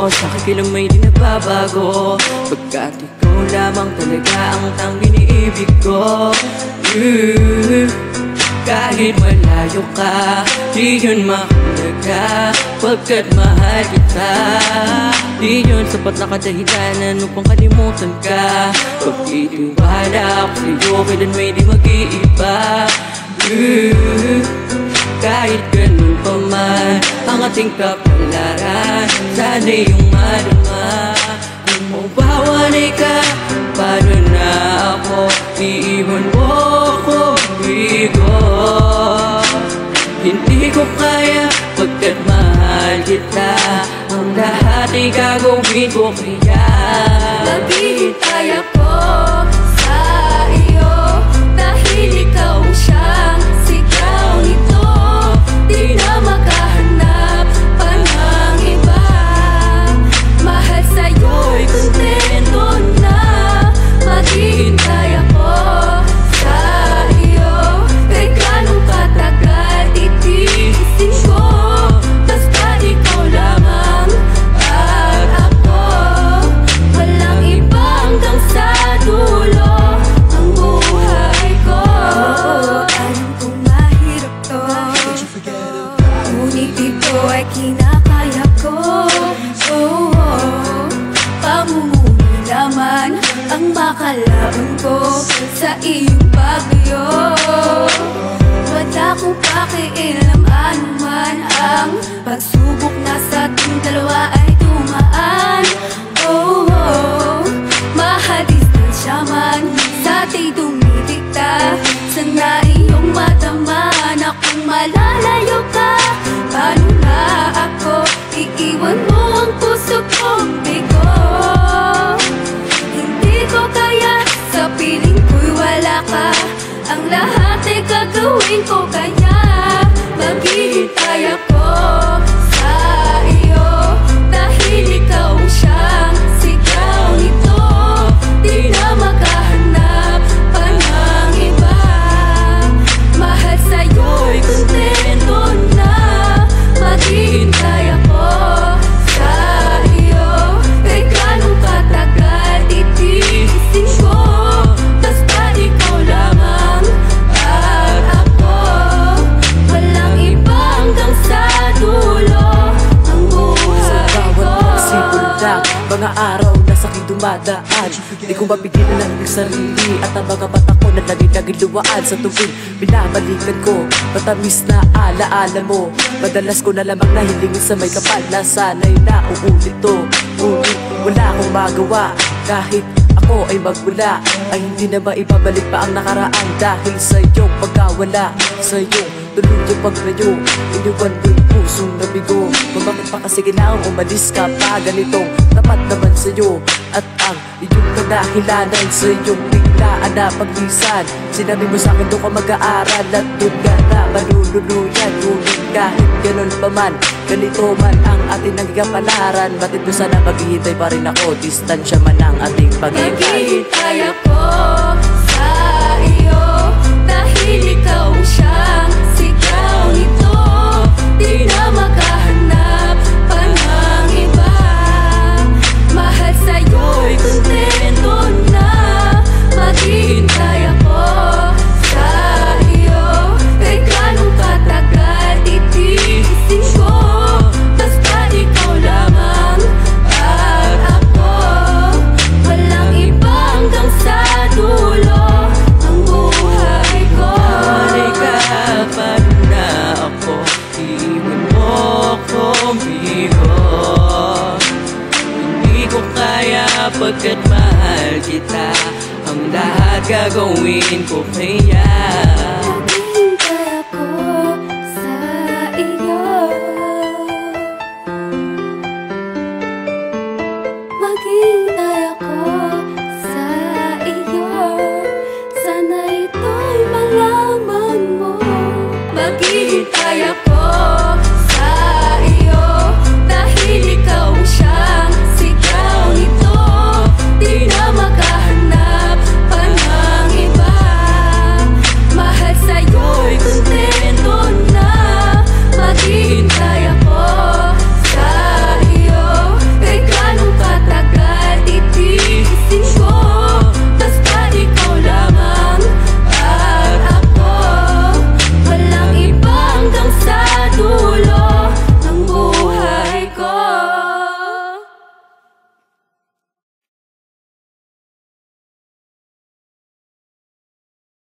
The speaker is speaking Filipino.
Sa'kin kailang may di nagbabago, pagkat ikaw lamang talaga ang tanging iniibig ko. Kahit malayo ka, di yun mahalaga, pagkat mahal kita. Di yun sapat na kadahilanan upang kalimutan ka. Pagtitiwala ako sa'yo, kailan may di mag-iiba. Kahit ganun pa man ang ating kapalaran, sana iyong madama. Kung mawawanay ka, paano na ako? Iiwan mo ako, bigo. Hindi ko kaya, pagkat mahal kita. Ang lahat ay gagawin ko kaya. Maghihintay ako sa iyo, dahil ikaw siyang sigaw nito. Di na makahanap pa ng iba. Mahal sa'yo'y kontento na. Maghihintay ako sa iyo, kahit ganong katagal titiisin ko. Basta ikaw lamang at ako, walang iba hanggang sa dulo ang buhay ko. Alam kong mahirap to, ngunit ito ay kinakaya ko. Pamumuhay naman ang makalaban ko sa iyong paglayo. Wala kong pakialam anuman ang pagsubok na sa ating dalawa ay dumaan. Mahal distansya man sa ating dumidikta. Sana iyong madama na kung malalayo ka, paano na ako? Iiwan mo ang puso kong bigo. Hindi ko kaya, sa piling ko'y wala ka. Ang lahat ay gagawin ko kaya. Maghihintay ako sa iyo, dahil ikaw siyang sigaw nito. Di na makahanap pa ng iba. Mahal sa'yo'y kontento na. Maghihintay ako sa iyo, kahit ganong katagal titiisin ko. Basta ikaw lamang at ako, walang iba hanggang sa dulo ang buhay ko. Sipundak, mga araw na sa'kin dumadaan, di ko mapigilan ang aking sarili at ang mga mata ko na lagi-laging luwaan. Sa tuwing binabalikan ko, matamis na alaala mo. Madalas ko na lamang nahilingin sa may kapal na sana'y nauulit to. Ngunit wala akong magawa, kahit ako ay magmula, ay hindi na maibabalik pa ang nakaraan. Dahil sa iyong pagkawala, sa iyong tuluyang paglayo, iniwan mo yung pusong nabigo. Kung bakit pa kasi kailangang umalis ka pa, ganitong tapat naman sa'yo. At ang iyong kadahilanan sa iyong biglaan na paglisan. Sinabi mo sa'kin doon ka mag-aaral at doon ka na malululuyan. Ngunit kahit ganun pa man, ganito man ang ating nagkapalaran, batid ko sana maghihintay pa rin ako, distansya man ang ating paghihintay. Maghihintay ako sa iyo, dahil ikaw siyang sigaw nito. Di na makahanap pa ng iba. Mahal sa'yo'y kontento na. Maghihintay ako sa iyo, kahit ganong katagal titiisin ko. Basta ikaw lamang at ako, walang iba hanggang sa dulo ang buhay ko. Mawawanay ka, paano na ako? Iiwan mo ako, bigo. Hindi ko kaya, pagkat mahal kita. Ang lahat gagawin ko kaya.